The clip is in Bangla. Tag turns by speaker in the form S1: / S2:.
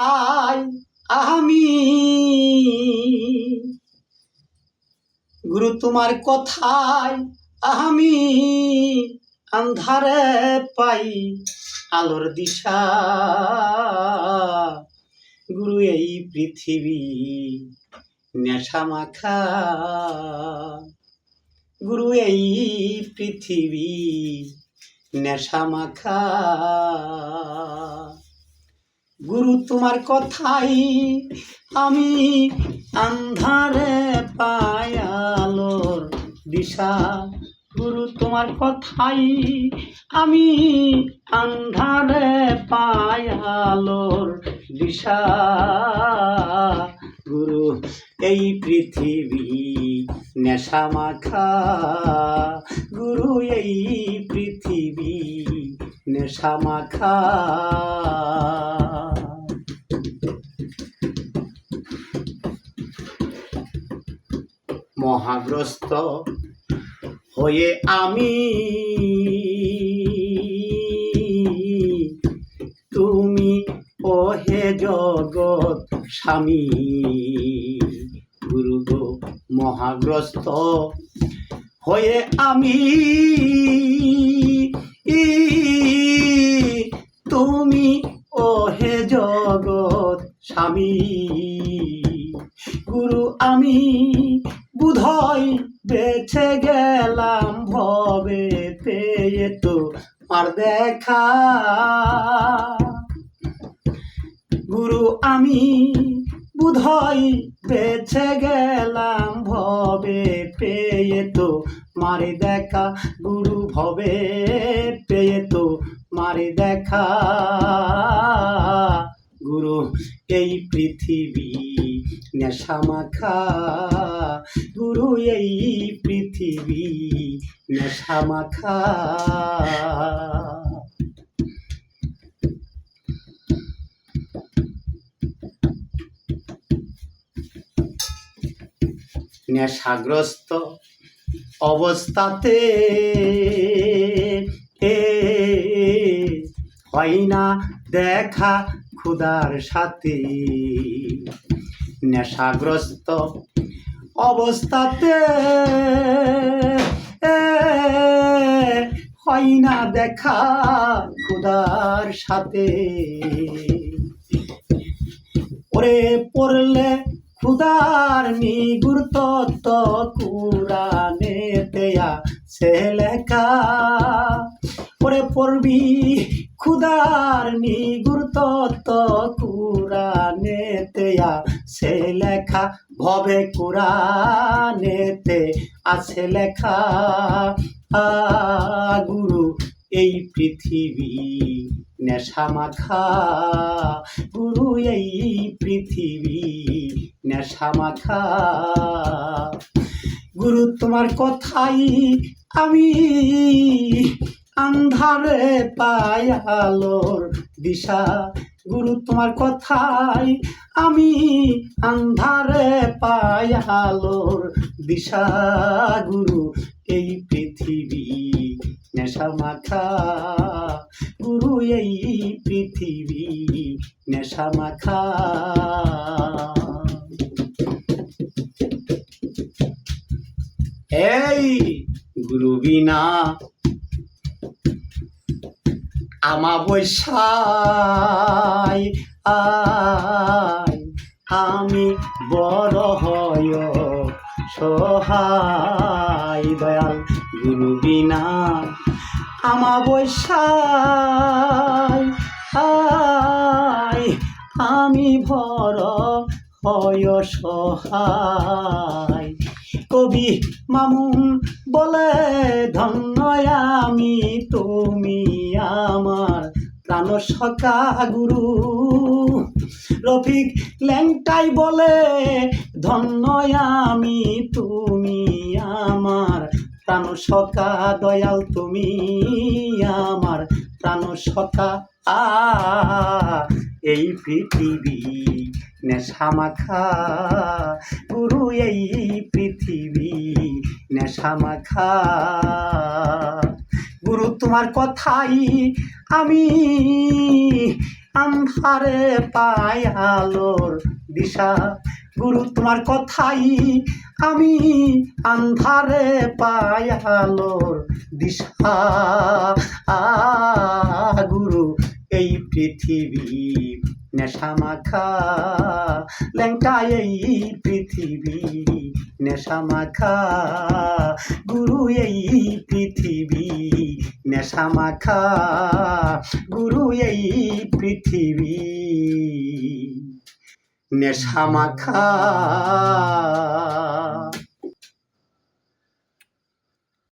S1: কথায় আমি গুরু তোমার কথায় আমি আন্ধারে পাই আলোর দিশা। গুরু এই পৃথিবী নেশা মাখা, গুরু এই পৃথিবী নেশা মাখা। গুরু তোমার কথাই আমি আন্ধারে পাই আলোর দিশা। গুরু তোমার কথাই আমি আন্ধারে পাই আলোর দিশা। গুরু এই পৃথিবী নেশা মাখা, গুরু এই পৃথিবী নেশা মাখা। মহাগ্রস্ত হয়ে আমি তুমি ওহে জগৎ স্বামী। গুরু গো মহাগ্রস্ত হয়ে আমি তুমি ওহে জগৎ স্বামী। গুরু আমি বুধই বেছে গেলাম ভবে পেয়ে তো আর দেখা। গুরু আমি বুধই বেছে গেলাম ভবে পেয়ে তো মারে দেখা। গুরু ভবে পেয়ে তো মারে দেখা। গুরু এই পৃথিবী নেশা মাখা, গুরু এই পৃথিবী নেশা মাখা। নেশাগ্রস্ত অবস্থাতে হয় না দেখা ক্ষুধার সাথে। নেশাগ্রস্ত অবস্থাতে হয় না দেখা ক্ষুধার সাথে। ওরে পড়লে ক্ষুধার নিগুর তত্ত্ব কুরআনেতে আছে লেখা। ওরে পড়বি ক্ষুধার নিগুর তত্ত্ব কুরআনেতে আছে লেখা। ভবে কুরআনেতে আছে লেখা। গুরু এই পৃথিবী নেশা মাখা, গুরু এই পৃথিবী নেশা মাখা। গুরু তোমার কথাই আমি আন্ধারে পাই আলোর দিশা। গুরু তোমার কথাই আমি আন্ধারে পাই আলোর দিশা। গুরু এই পৃথিবী নেশা মাখা, গুরু এই পৃথিবী নেশা মাখা। এই গুরু বিনা আমাবস্যায় আমি বড় হয় সহায়। দয়াল গুরু বিনা আমাবস্যায় আমি বড় হয় সহায়। কবি মামুন বলে ধন্য আমি তুমি আমার প্রাণ সখা। গুরু রফিক ল্যাংটাই বলে ধন্য আমি তুমি আমার প্রাণ সখা। দয়াল তুমি আমার প্রাণ সখা। এই পৃথিবী নেশা মাখা, গুরু এই পৃথিবী নেশা মাখা। গুরু তোমার কথাই আমি আন্ধারে পায় আলোর দিশা গুরু তোমার কথাই আমি আন্ধারে পায় আলোর দিশা গুরু এই পৃথিবী নেশা মাখা ল্যাংটা এই পৃথিবী নেশা মাখা গুরু এই পৃথিবী নেশা মাখা গুরু এই পৃথিবী নেশা মাখা।